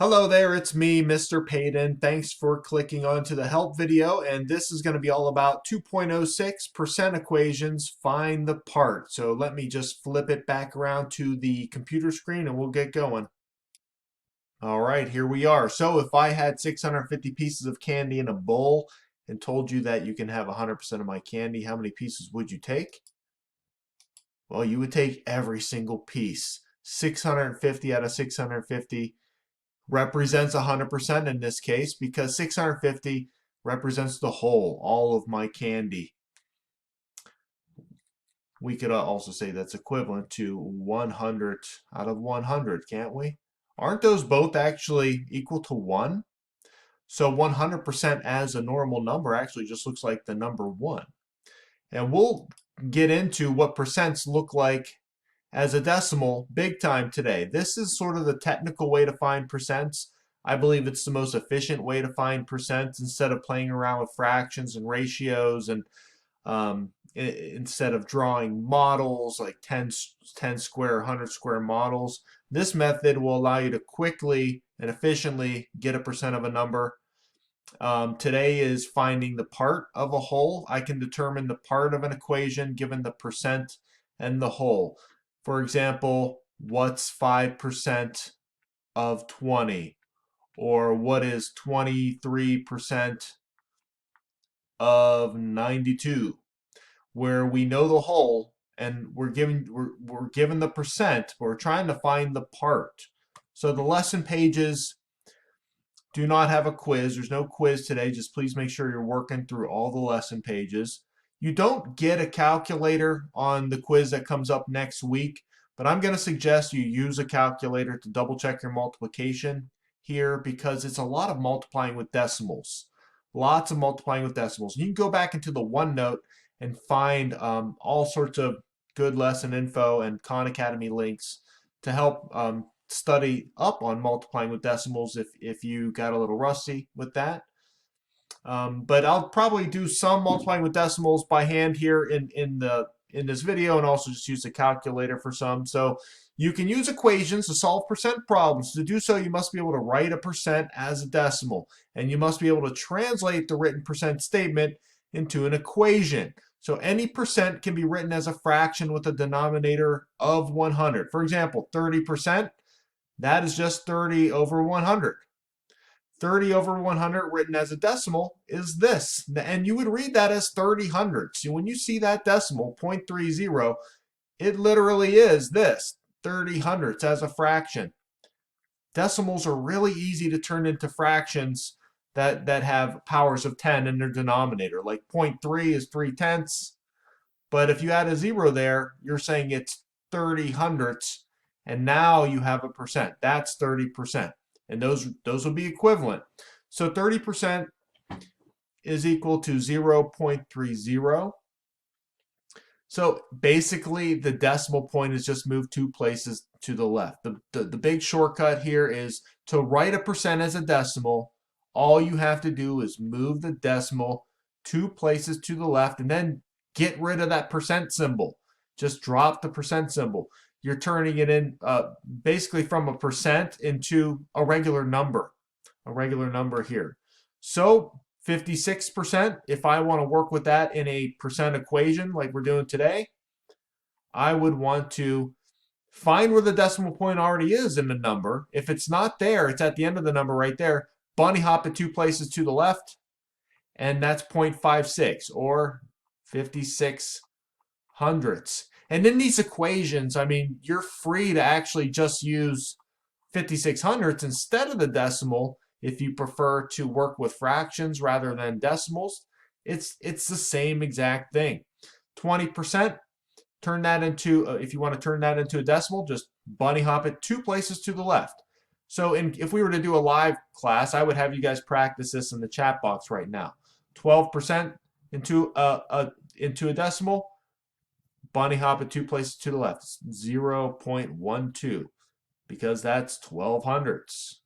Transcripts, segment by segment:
Hello there, it's me, Mr. Payton. Thanks for clicking onto the help video, and this is going to be all about 2.06% equations, find the part. So let me just flip it back around to the computer screen and we'll get going. All right, here we are. So if I had 650 pieces of candy in a bowl and told you that you can have 100% of my candy, how many pieces would you take? Well, you would take every single piece. 650 out of 650 represents 100% in this case because 650 represents the whole, all of my candy. We could also say that's equivalent to 100 out of 100, can't we? Aren't those both actually equal to 1? So 100% as a normal number actually just looks like the number 1. And we'll get into what percents look like as a decimal big time today. This is sort of the technical way to find percents. I believe it's the most efficient way to find percents instead of playing around with fractions and ratios and instead of drawing models like 10 square, 100 square models. This method will allow you to quickly and efficiently get a percent of a number. Today is finding the part of a whole. I can determine the part of an equation given the percent and the whole. For example, what's 5% of 20? Or what is 23% of 92? Where we know the whole and we're given the percent, but we're trying to find the part. So the lesson pages do not have a quiz. There's no quiz today. Just please make sure you're working through all the lesson pages. You don't get a calculator on the quiz that comes up next week, but I'm going to suggest you use a calculator to double check your multiplication here because it's a lot of multiplying with decimals. Lots of multiplying with decimals. You can go back into the OneNote and find all sorts of good lesson info and Khan Academy links to help study up on multiplying with decimals if you got a little rusty with that. But I'll probably do some multiplying with decimals by hand here in this video, and also just use the calculator for some. So you can use equations to solve percent problems. To do so, you must be able to write a percent as a decimal, and you must be able to translate the written percent statement into an equation. So any percent can be written as a fraction with a denominator of 100. For example, 30%, that is just 30 over 100. 30 over 100 written as a decimal is this. And you would read that as 30 hundredths. So when you see that decimal, 0.30, it literally is this, 30 hundredths as a fraction. Decimals are really easy to turn into fractions that have powers of 10 in their denominator. Like 0.3 is 3/10. But if you add a 0 there, you're saying it's 30 hundredths. And now you have a percent. That's 30%. And those will be equivalent. So 30% is equal to 0.30. So basically, the decimal point is just moved 2 places to the left. The big shortcut here is to write a percent as a decimal. All you have to do is move the decimal 2 places to the left and then get rid of that percent symbol. Just drop the percent symbol. You're turning it in basically from a percent into a regular number here. So 56%, if I want to work with that in a percent equation like we're doing today, I would want to find where the decimal point already is in the number. If it's not there, it's at the end of the number right there. Bunny hop it 2 places to the left, and that's 0.56 or 56 hundredths. And in these equations, I mean, you're free to actually just use 56 hundredths instead of the decimal if you prefer to work with fractions rather than decimals. It's the same exact thing. 20%, turn that into, if you want to turn that into a decimal, just bunny hop it 2 places to the left. So if we were to do a live class, I would have you guys practice this in the chat box right now. 12% into a decimal, bunny hop it 2 places to the left, 0.12, because that's 12 hundredths.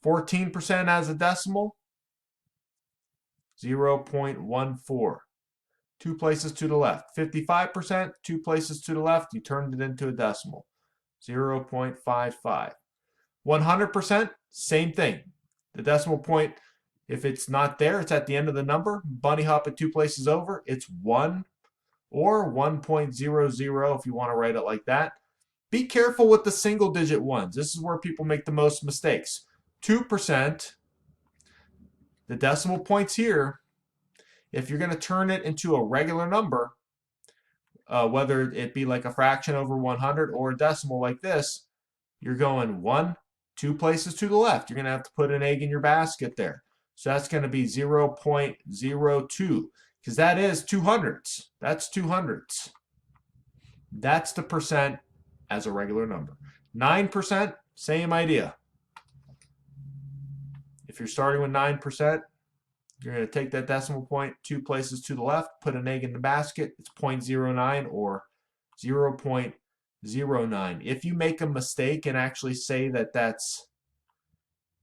14% as a decimal, 0.14, 2 places to the left. 55%, 2 places to the left, you turned it into a decimal, 0.55. 100%, same thing. The decimal point, if it's not there, it's at the end of the number. Bunny hop it 2 places over, it's 1 or 1.00 if you want to write it like that. Be careful with the single digit ones. This is where people make the most mistakes. 2%, the decimal points here, if you're going to turn it into a regular number, whether it be like a fraction over 100 or a decimal like this, you're going 1, 2 places to the left. You're going to have to put an egg in your basket there. So that's going to be 0.02 because that is 200ths. That's 200ths. That's the percent as a regular number. 9%, same idea. If you're starting with 9%, you're going to take that decimal point 2 places to the left, put an egg in the basket. It's 0.09 or 0.09. If you make a mistake and actually say that that's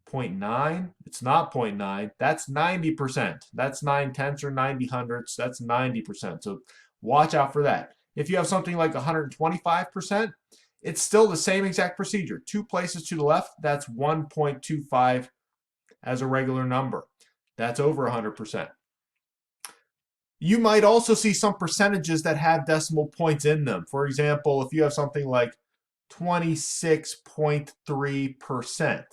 0.9, it's not 0.9. That's 90%. That's 9/10 or 90 hundredths. That's 90%. So watch out for that. If you have something like 125%, it's still the same exact procedure. 2 places to the left, that's 1.25 as a regular number. That's over 100%. You might also see some percentages that have decimal points in them. For example, if you have something like 26.3%,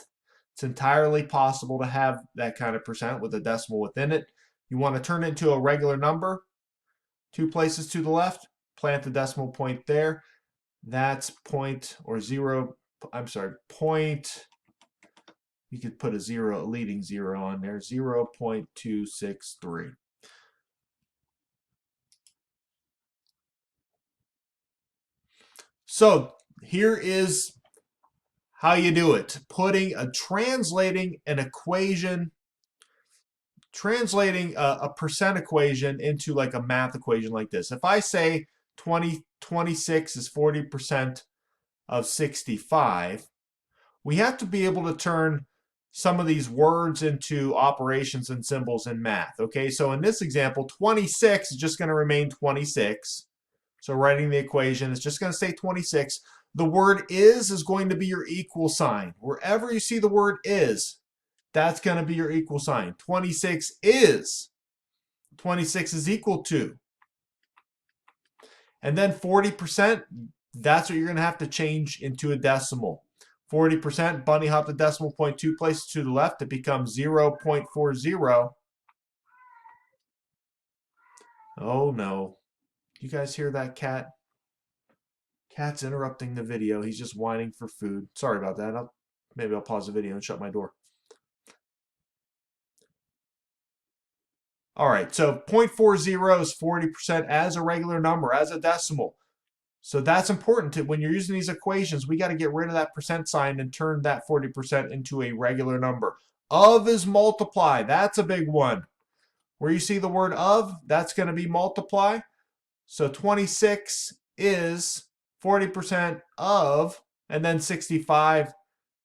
it's entirely possible to have that kind of percent with a decimal within it. You want to turn it into a regular number, 2 places to the left, plant the decimal point there. That's point, you could put a leading zero on there, 0.263. So here is how you do it. Translating an equation, translating a percent equation into like a math equation like this. If I say 26 is 40% of 65, we have to be able to turn some of these words into operations and symbols in math. Okay, so in this example, 26 is just going to remain 26. So writing the equation, it's just going to say 26. The word is going to be your equal sign. Wherever you see the word is, that's going to be your equal sign. 26 is equal to. And then 40%, that's what you're going to have to change into a decimal. 40%, bunny hop the decimal point 2 places to the left, it becomes 0.40. Oh no. You guys hear that cat? Cat's interrupting the video. He's just whining for food. Sorry about that. Maybe I'll pause the video and shut my door. All right, so 0.40 is 40% as a regular number, as a decimal. So that's important. When you're using these equations, we got to get rid of that percent sign and turn that 40% into a regular number. Of is multiply. That's a big one. Where you see the word of, that's going to be multiply. So 26 is 40% of, and then 65,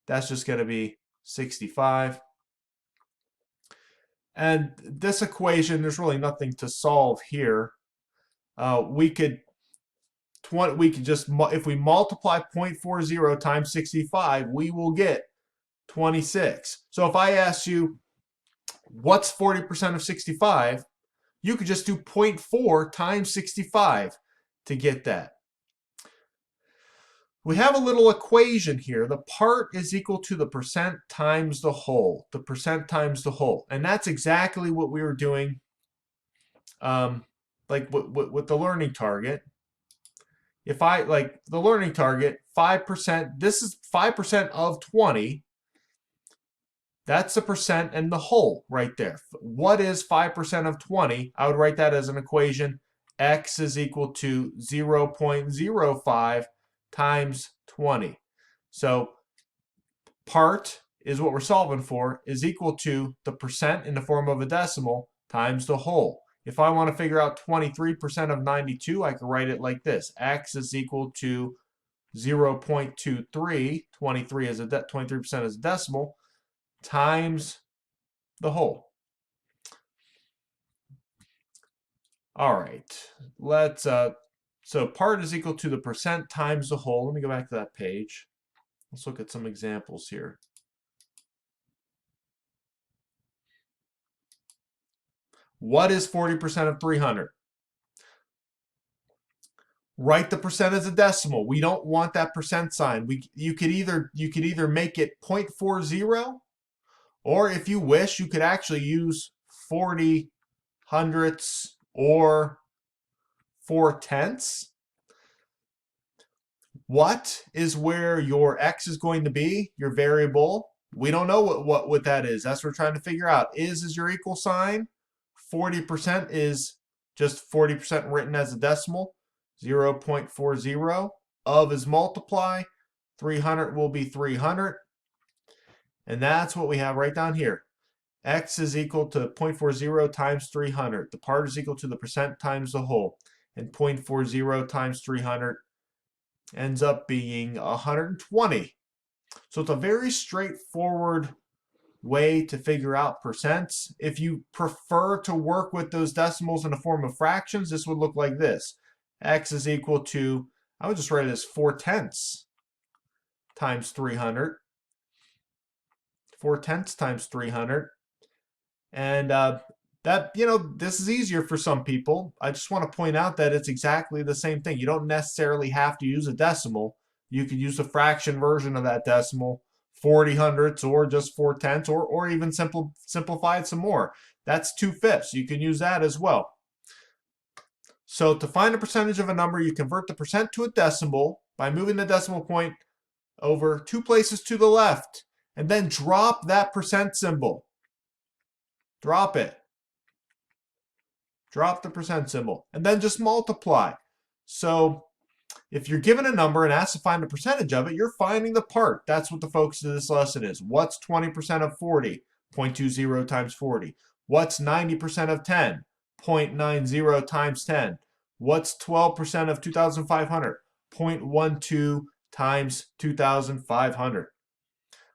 that's just going to be 65. And this equation, there's really nothing to solve here. We could just, if we multiply 0.40 times 65, we will get 26. So if I ask you, what's 40% of 65? You could just do 0.4 times 65 to get that. We have a little equation here. The part is equal to the percent times the whole. The percent times the whole. And that's exactly what we were doing like with the learning target. If I, like the learning target, 5%, this is 5% of 20. That's the percent and the whole right there. What is 5% of 20? I would write that as an equation. X is equal to 0.05 times 20. So part is what we're solving for, is equal to the percent in the form of a decimal times the whole. If I want to figure out 23% of 92, I can write it like this. X is equal to 0.23, 23% is a decimal, times the whole. All right, let's, so part is equal to the percent times the whole. Let me go back to that page. Let's look at some examples here. What is 40% of 300? Write the percent as a decimal. We don't want that percent sign. You could either make it 0.40, or if you wish, you could actually use 40 hundredths or 4/10. What is where your x is going to be, your variable? We don't know what that is. That's what we're trying to figure out. Is your equal sign. 40% is just 40% written as a decimal. 0.40. Of is multiply. 300 will be 300. And that's what we have right down here. X is equal to 0.40 times 300. The part is equal to the percent times the whole. And 0.40 times 300 ends up being 120. So it's a very straightforward way to figure out percents. If you prefer to work with those decimals in the form of fractions, this would look like this. X is equal to, I would just write it as 4/10 times 300. 4/10 times 300. And this is easier for some people. I just want to point out that it's exactly the same thing. You don't necessarily have to use a decimal. You could use a fraction version of that decimal, 40 hundredths or just 4/10, or even simplify it some more. That's 2/5. You can use that as well. So to find a percentage of a number, you convert the percent to a decimal by moving the decimal point over 2 places to the left, and then drop that percent symbol. Drop it. Drop the percent symbol, and then just multiply. So if you're given a number and asked to find a percentage of it, you're finding the part. That's what the focus of this lesson is. What's 20% of 40? 0.20 times 40. What's 90% of 10? 0.90 times 10. What's 12% of 2,500? 0.12 times 2,500.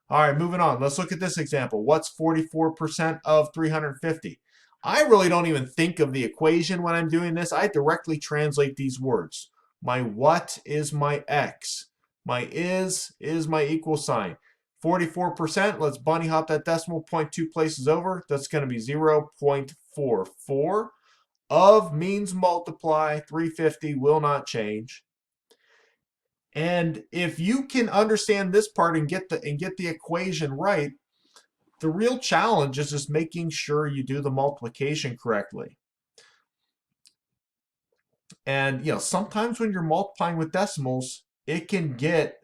All right, moving on. Let's look at this example. What's 44% of 350? I really don't even think of the equation when I'm doing this. I directly translate these words. My what is my x. My is my equal sign. 44%, let's bunny hop that decimal point 2 places over. That's going to be 0.44. Of means multiply. 350 will not change. And if you can understand this part and get the equation right, the real challenge is just making sure you do the multiplication correctly. And sometimes when you're multiplying with decimals, it can get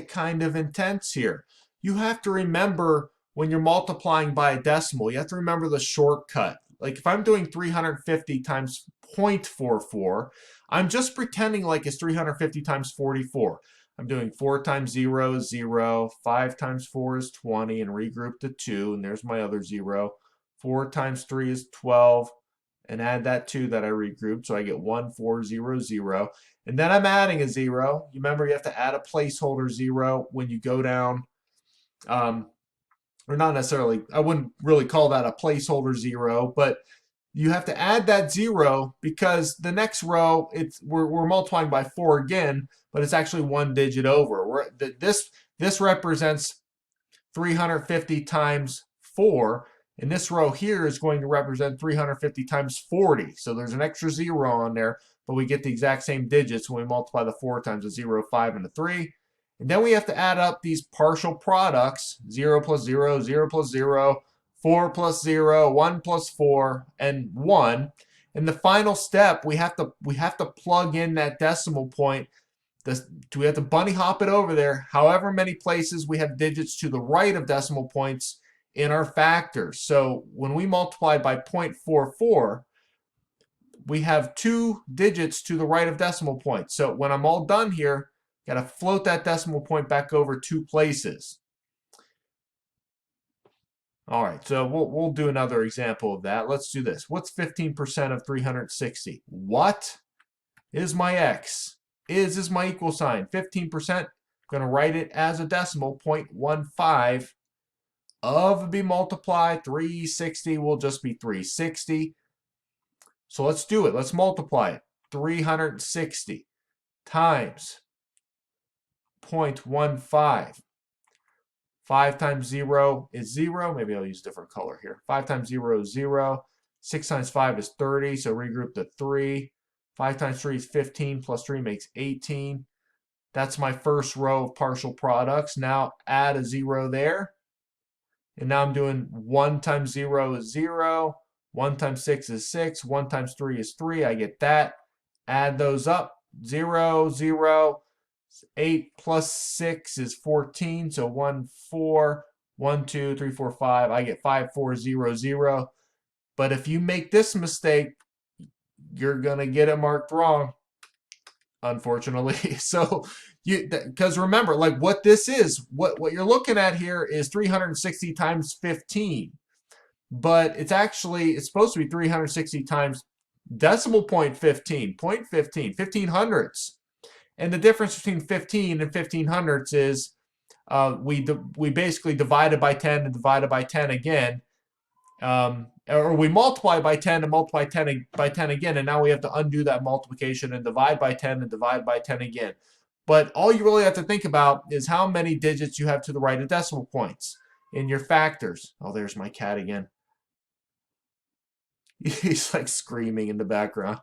kind of intense here. You have to remember when you're multiplying by a decimal, you have to remember the shortcut. Like if I'm doing 350 times 0.44, I'm just pretending like it's 350 times 44. I'm doing 4 times 0 is 0, 5 times 4 is 20, and regroup the 2, and there's my other 0. 4 times 3 is 12, and add that 2 that I regrouped, so I get 1400. And then I'm adding a 0. You remember you have to add a placeholder 0 when you go down, or not necessarily, I wouldn't really call that a placeholder 0, but you have to add that 0 because the next row, we're multiplying by 4 again, but it's actually 1 digit over. This represents 350 times 4, and this row here is going to represent 350 times 40. So there's an extra 0 on there, but we get the exact same digits when we multiply the 4 times a 0, 5, and a 3. And then we have to add up these partial products, 0 plus 0, 0 plus 0, 4 plus 0, 1 plus 4, and 1. And the final step, we have to plug in that decimal point. We have to bunny hop it over there. However many places we have digits to the right of decimal points in our factors. So when we multiply by 0.44, we have 2 digits to the right of decimal points. So when I'm all done here, got to float that decimal point back over 2 places. All right, so we'll do another example of that. Let's do this. What's 15% of 360? What is my x? Is my equal sign. 15%, I'm going to write it as a decimal, 0.15. Of be multiplied, 360 will just be 360. So let's do it. Let's multiply it. 360 times 0.15. 5 times 0 is 0. Maybe I'll use a different color here. 5 times 0 is 0. 6 times 5 is 30, so regroup the 3. 5 times 3 is 15, plus 3 makes 18. That's my first row of partial products. Now add a 0 there. And now I'm doing 1 times 0 is 0. 1 times 6 is 6. 1 times 3 is 3. I get that. Add those up. 0, 0. 8 plus 6 is 14. So 1, 4. 1, 2, 3, 4, 5. I get 5, 4, 0, 0. But if you make this mistake, you're going to get it marked wrong, unfortunately. So because remember, like what this is, what you're looking at here is 360 times 15. But it's supposed to be 360 times decimal point 15, 15 hundredths. And the difference between 15 and 15 hundredths is we basically divided by 10 and divided by 10 again. Or we multiply by 10 and multiply 10 by 10 again, and now we have to undo that multiplication and divide by 10 and divide by 10 again. But all you really have to think about is how many digits you have to the right of decimal points in your factors. Oh, there's my cat again. He's like screaming in the background.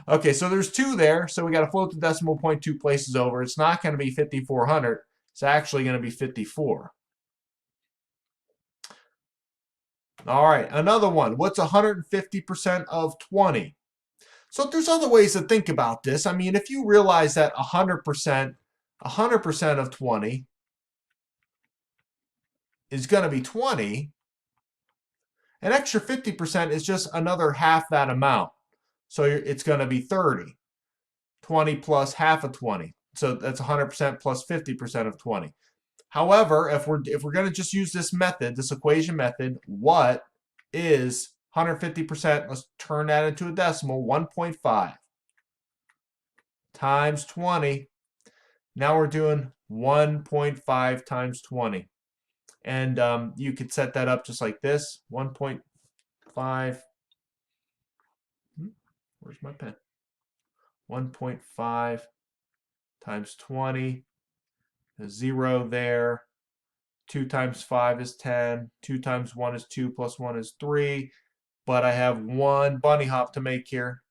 Okay, so there's 2 there, so we got to float the decimal point 2 places over. It's not going to be 5,400. It's actually going to be 54. All right, another one. What's 150% of 20? So there's other ways to think about this. I mean, if you realize that 100% of 20 is going to be 20, an extra 50% is just another half that amount. So it's going to be 30. 20 plus half of 20. So that's 100% plus 50% of 20. However, if we're going to just use this method, this equation method, what is 150%? Let's turn that into a decimal. 1.5 times 20. Now we're doing 1.5 times 20. And you could set that up just like this. 1.5. Where's my pen? 1.5 times 20. A 0 there. 2 times 5 is 10. 2 times 1 is 2 plus 1 is 3. But I have 1 bunny hop to make here.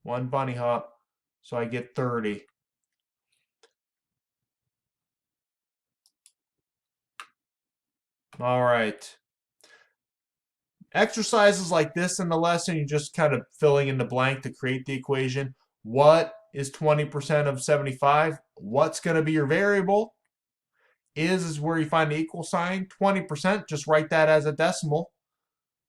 1 bunny hop. So I get 30. All right. Exercises like this in the lesson, you're just kind of filling in the blank to create the equation. What is 20% of 75? What's going to be your variable? Is where you find the equal sign. 20%, just write that as a decimal.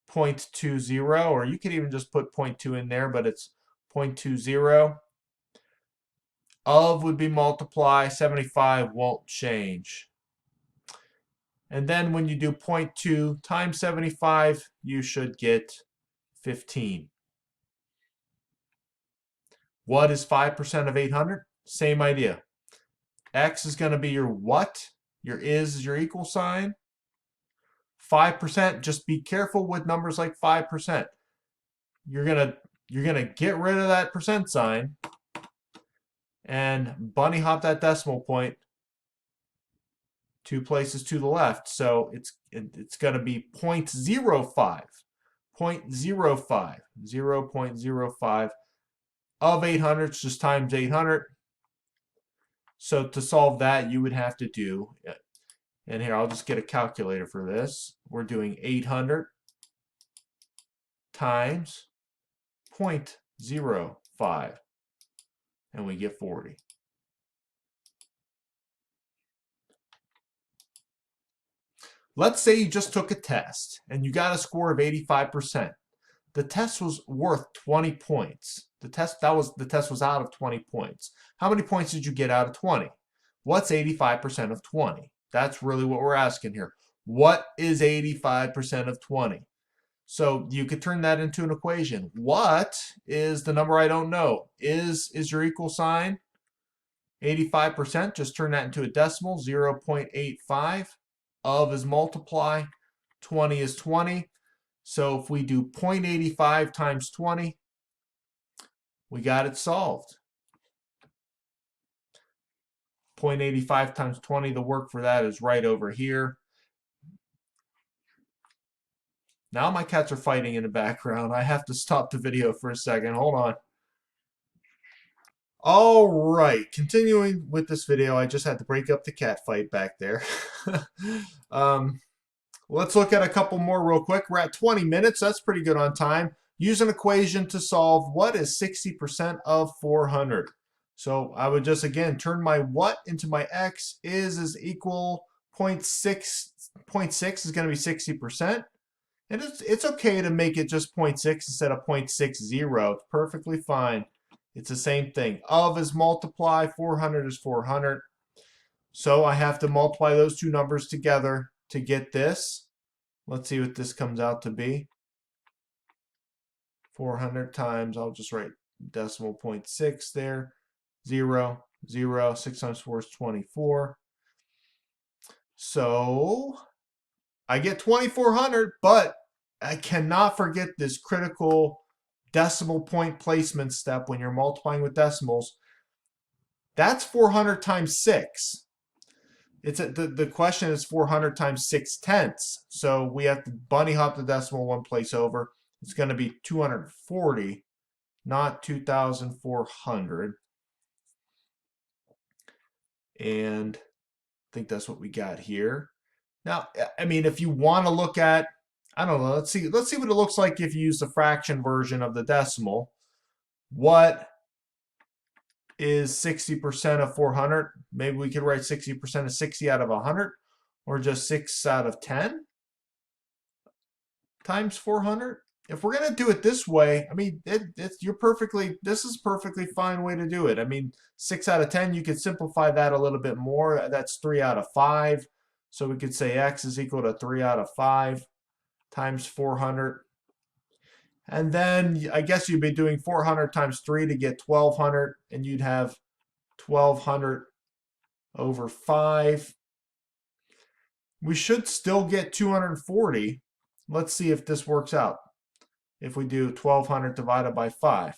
0.20, or you could even just put 0.2 in there, but it's 0.20. Of would be multiply. 75 won't change. And then when you do 0.2 times 75, you should get 15. What is 5% of 800? Same idea. X is going to be your what? Your is your equal sign. 5%, just be careful with numbers like 5%. You're going to get rid of that percent sign and bunny hop that decimal point 2 places to the left. So it's going to be 0.05. 0.05. 0.05 of 800, just times 800. So to solve that, you would have to do, and here I'll just get a calculator for this. We're doing 800 times 0.05, and we get 40. Let's say you just took a test and you got a score of 85%. The test was worth 20 points. The test was out of 20 points. How many points did you get out of 20? What's 85% of 20? That's really what we're asking here. What is 85% of 20? So you could turn that into an equation. What is the number I don't know? Is your equal sign 85%? Just turn that into a decimal, 0.85. Of is multiply, 20 is 20. So if we do 0.85 times 20, we got it solved. 0.85 times 20, the work for that is right over here. Now my cats are fighting in the background. I have to stop the video for a second. Hold on. All right, continuing with this video, I just had to break up the cat fight back there. um, let's look at a couple more real quick. We're at 20 minutes. That's pretty good on time. Use an equation to solve what is 60% of 400. So I would just, again, turn my what into my x is equal 0.6. 0.6 is going to be 60%. And it's okay to make it just 0.6 instead of 0.60. It's perfectly fine. It's the same thing. Of is multiply, 400 is 400. So I have to multiply those two numbers together to get this. Let's see what this comes out to be. 400 times, I'll just write decimal 0.6 there. 0, 0, 6 times 4 is 24. So I get 2400, but I cannot forget this critical decimal point placement step when you're multiplying with decimals. That's 400 times 6. The question is 400 times 6/10. So we have to bunny hop the decimal one place over. It's going to be 240, not 2,400. And I think that's what we got here. Now, I mean, if you want to look at, I don't know, let's see what it looks like if you use the fraction version of the decimal. What is 60% of 400? Maybe we could write 60% of 60 out of 100, or just 6 out of 10 times 400. If we're going to do it this way, I mean, this is a perfectly fine way to do it. I mean, 6 out of 10, you could simplify that a little bit more. That's 3 out of 5. So we could say x is equal to 3 out of 5 times 400. And then I guess you'd be doing 400 times 3 to get 1200, and you'd have 1200 over 5. We should still get 240. Let's see if this works out. If we do 1200 divided by 5.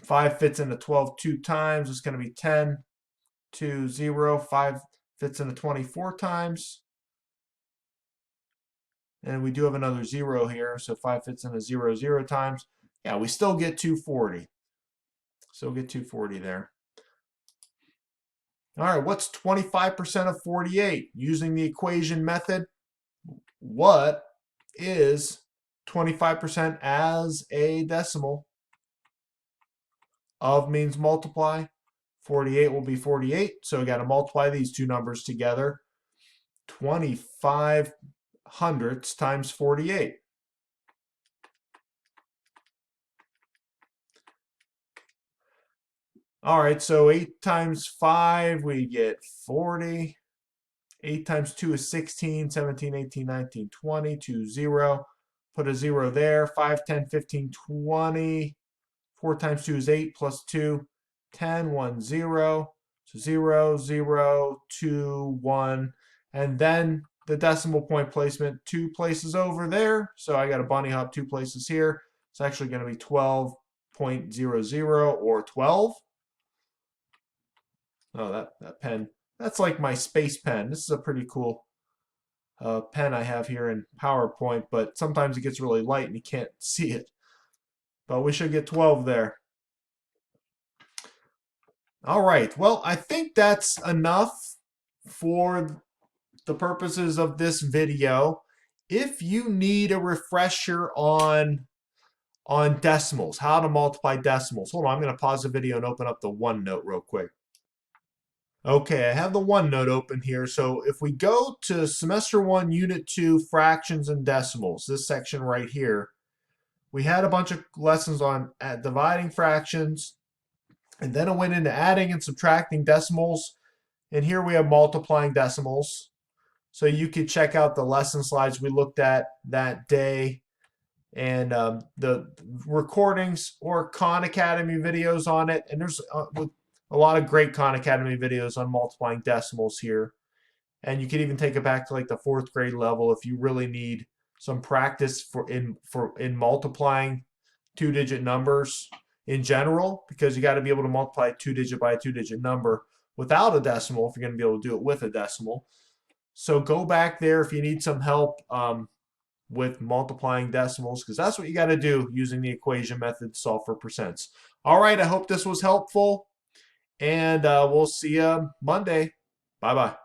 5 fits into 12 two times. It's going to be 10, 2, 0. 5 fits into 24 times. And we do have another 0 here, so 5 fits into 0, 0 times. Yeah, we still get 240. Still get 240 there. All right, what's 25% of 48? Using the equation method, what is 25% as a decimal? Of means multiply. 48 will be 48, so we got to multiply these two numbers together. 25 hundredths times 48. All right, so 8 times 5, we get 40. 8 times 2 is 16, 17, 18, 19, 20, 2, 0. Put a 0 there. 5, 10, 15, 20. 4 times 2 is 8 plus 2, 10, 1, 0. So 0, 0, 2, 1. And then the decimal point placement 2 places over there. So I got a bunny hop 2 places here. It's actually going to be 12.00 or 12. Oh, that pen. That's like my space pen. This is a pretty cool pen I have here in PowerPoint, but sometimes it gets really light and you can't see it. But we should get 12 there. All right, well, I think that's enough for the purposes of this video. If you need a refresher on decimals, how to multiply decimals, hold on, I'm going to pause the video and open up the OneNote real quick. Okay, I have the OneNote open here. So if we go to Semester 1, Unit 2, Fractions and Decimals, this section right here, we had a bunch of lessons on dividing fractions, and then it went into adding and subtracting decimals. And here we have multiplying decimals. So you could check out the lesson slides we looked at that day, and the recordings or Khan Academy videos on it. And there's a lot of great Khan Academy videos on multiplying decimals here. And you can even take it back to like the 4th grade level if you really need some practice in multiplying 2-digit numbers. in general, because you got to be able to multiply a 2-digit by a 2-digit number without a decimal if you're going to be able to do it with a decimal. So go back there if you need some help with multiplying decimals, because that's what you got to do using the equation method to solve for percents. All right, I hope this was helpful, and we'll see you Monday. Bye-bye.